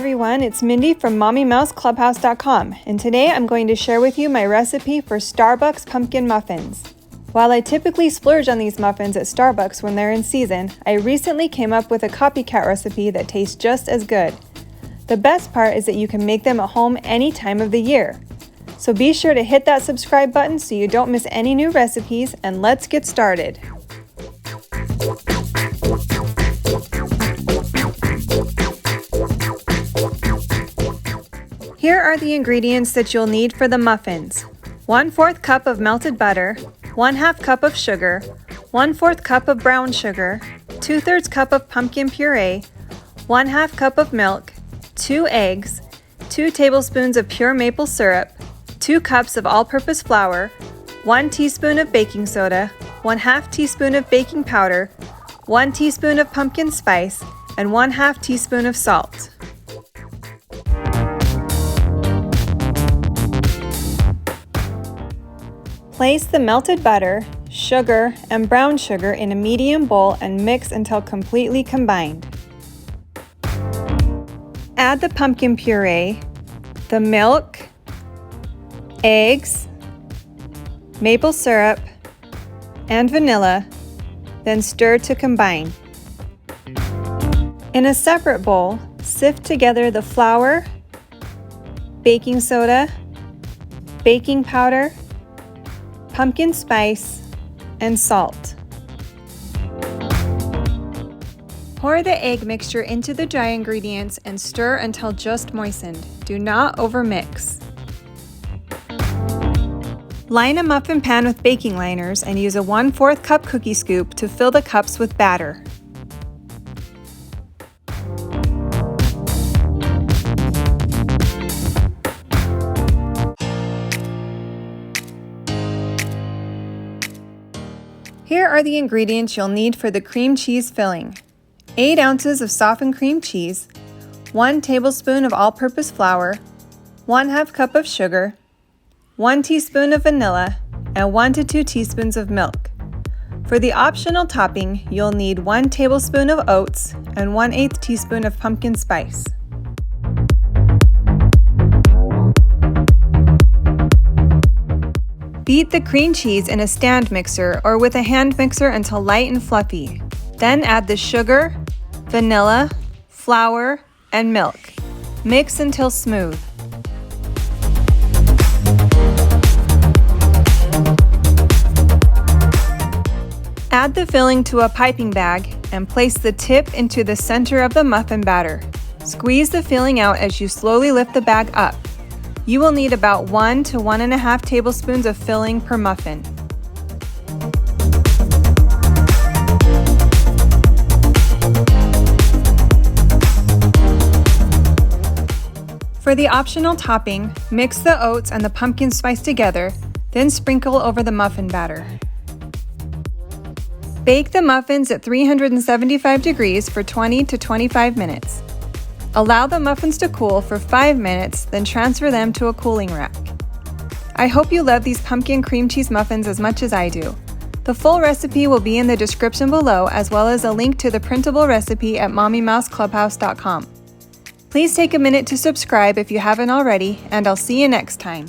everyone, it's Mindy from MommyMouseClubhouse.com, and today I'm going to share with you my recipe for Starbucks pumpkin muffins. While I typically splurge on these muffins at Starbucks when they're in season, I recently came up with a copycat recipe that tastes just as good. The best part is that you can make them at home any time of the year. So be sure to hit that subscribe button so you don't miss any new recipes, and let's get started. Here are the ingredients that you'll need for the muffins. 1/4 cup of melted butter, 1/2 cup of sugar, 1/4 cup of brown sugar, 2/3 cup of pumpkin puree, 1/2 cup of milk, 2 eggs, 2 tablespoons of pure maple syrup, 2 cups of all-purpose flour, 1 teaspoon of baking soda, 1/2 teaspoon of baking powder, 1 teaspoon of pumpkin spice, and 1/2 teaspoon of salt. Place the melted butter, sugar, and brown sugar in a medium bowl and mix until completely combined. Add the pumpkin puree, the milk, eggs, maple syrup, and vanilla, then stir to combine. In a separate bowl, sift together the flour, baking soda, baking powder, pumpkin spice, and salt. Pour the egg mixture into the dry ingredients and stir until just moistened. Do not overmix. Line a muffin pan with baking liners and use a 1/4 cup cookie scoop to fill the cups with batter. Here are the ingredients you'll need for the cream cheese filling. 8 ounces of softened cream cheese, 1 tablespoon of all-purpose flour, 1/2 cup of sugar, 1 teaspoon of vanilla, and 1 to 2 teaspoons of milk. For the optional topping, you'll need 1 tablespoon of oats and 1/8 teaspoon of pumpkin spice. Beat the cream cheese in a stand mixer or with a hand mixer until light and fluffy. Then add the sugar, vanilla, flour, and milk. Mix until smooth. Add the filling to a piping bag and place the tip into the center of the muffin batter. Squeeze the filling out as you slowly lift the bag up. You will need about 1 to 1.5 tablespoons of filling per muffin. For the optional topping, mix the oats and the pumpkin spice together, then sprinkle over the muffin batter. Bake the muffins at 375 degrees for 20 to 25 minutes. Allow the muffins to cool for 5 minutes, then transfer them to a cooling rack. I hope you love these pumpkin cream cheese muffins as much as I do. The full recipe will be in the description below, as well as a link to the printable recipe at MommyMouseClubhouse.com. Please take a minute to subscribe if you haven't already, and I'll see you next time.